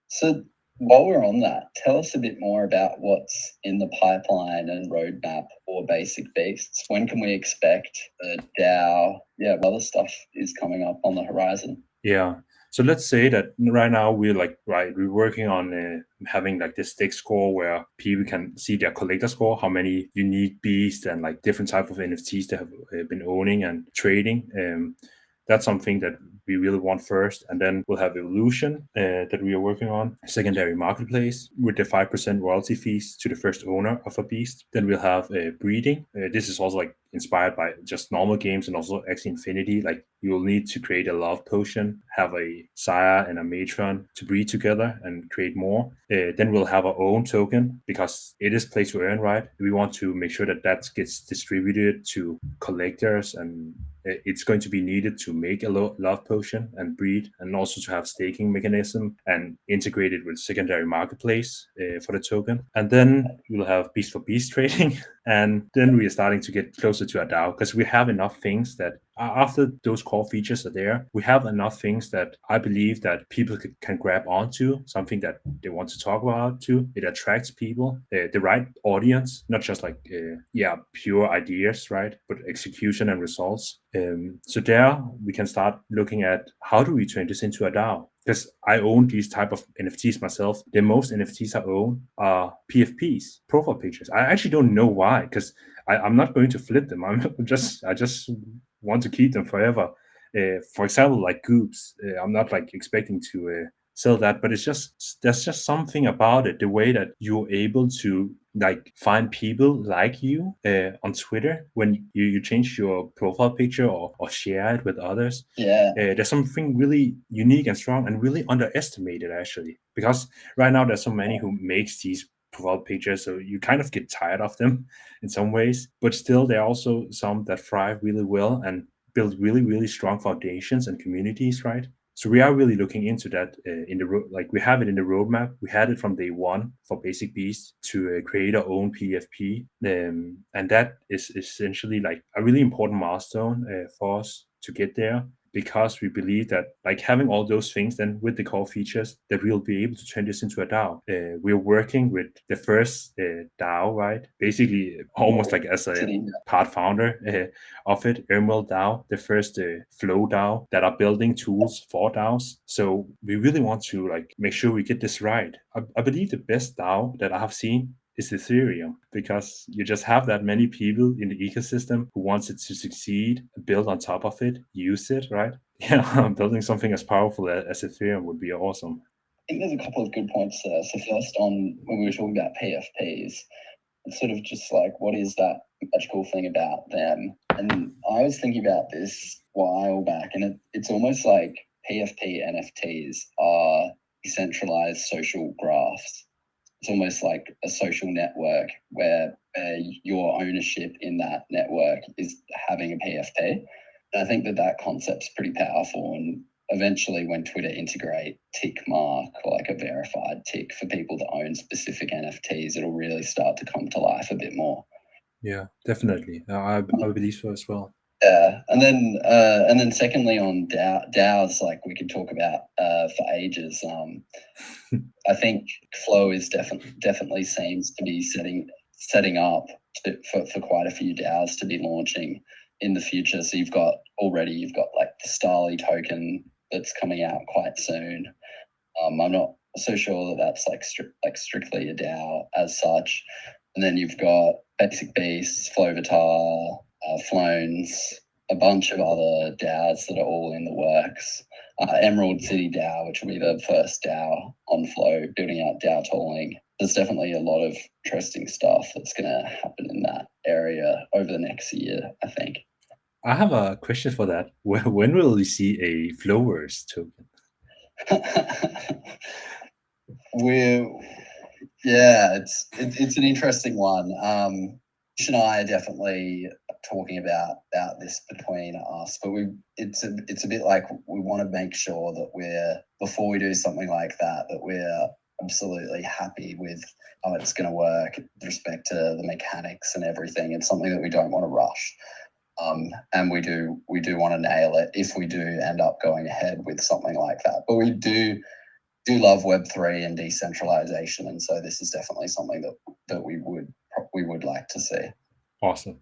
So while we're on that, tell us a bit more about what's in the pipeline and roadmap for Basic Beasts. When can we expect the DAO? Yeah, what other stuff is coming up on the horizon? Yeah. So let's say that right now we're working on having like this stick score where people can see their collector score, how many unique beasts and like different type of NFTs they have been owning and trading. That's something that we really want first, and then we'll have evolution that we are working on, secondary marketplace with the 5% royalty fees to the first owner of a beast. Then we'll have breeding. This is also like inspired by just normal games and also Axie Infinity. Like you will need to create a love potion, have a sire and a matron to breed together and create more. Then we'll have our own token because it is play to earn, right? We want to make sure that that gets distributed to collectors, and it's going to be needed to make a love potion and breed, and also to have staking mechanism and integrate it with secondary marketplace for the token. And then we'll have beast for beast trading. And then we are starting to get closer to a DAO because we have enough things that after those core features are there, we have enough things that I believe that people can grab onto, something that they want to talk about too. It attracts people, the right audience, not just like, pure ideas, right? But execution and results. So there we can start looking at how do we turn this into a DAO? Because I own these type of NFTs myself. The most NFTs I own are PFPs, profile pictures. I actually don't know why, because I'm not going to flip them. I just want to keep them forever. For example, like Goops, I'm not like expecting to sell that, but it's just there's just something about it, the way that you're able to like find people like you on Twitter when you change your profile picture or share it with others. Yeah, There's something really unique and strong and really underestimated actually, because right now there's so many who makes these profile pictures, so you kind of get tired of them in some ways, but still there are also some that thrive really well and build really really strong foundations and communities, right? So we are really looking into that in the like we have it in the roadmap. We had it from day one for Basic Beast to create our own PFP, and that is essentially like a really important milestone for us to get there, because we believe that like having all those things then with the core features that we'll be able to turn this into a DAO. We're working with the first DAO, right? Basically, almost like as a sitting. part founder of it, Emerald DAO, the first Flow DAO that are building tools for DAOs. So we really want to like make sure we get this right. I believe the best DAO that I have seen is Ethereum, because you just have that many people in the ecosystem who wants it to succeed, build on top of it, use it, right? Yeah, building something as powerful as Ethereum would be awesome. I think there's a couple of good points there. So first, on when we were talking about PFPs, it's sort of just like, what is that magical thing about them? And I was thinking about this a while back, and it's almost like PFP NFTs are decentralized social graphs. It's almost like a social network where your ownership in that network is having a PFP. And I think that concept's pretty powerful. And eventually, when Twitter integrate tick mark, like a verified tick for people to own specific NFTs, it'll really start to come to life a bit more. Yeah, definitely. I believe so as well. Yeah, and then secondly, on DAOs, like we could talk about for ages. I think Flow is definitely seems to be setting up for quite a few DAOs to be launching in the future. So you've got like the Starly token that's coming out quite soon. I'm not so sure that that's like strictly a DAO as such. And then you've got Basic Beasts, Flowverse, Floans, a bunch of other DAOs that are all in the works. Emerald City DAO, which will be the first DAO on Flow, building out DAO tooling. There's definitely a lot of interesting stuff that's going to happen in that area over the next year, I think. I have a question for that. When will we see a Flowverse token? We're Yeah, it's an interesting one. Josh and I are definitely talking about this between us, but it's a bit like we want to make sure that before we do something like that we're absolutely happy with how it's going to work with respect to the mechanics and everything. It's something that we don't want to rush. And we do want to nail it if we do end up going ahead with something like that. But we do do love Web3 and decentralization, and so this is definitely something that we would like to see. Awesome.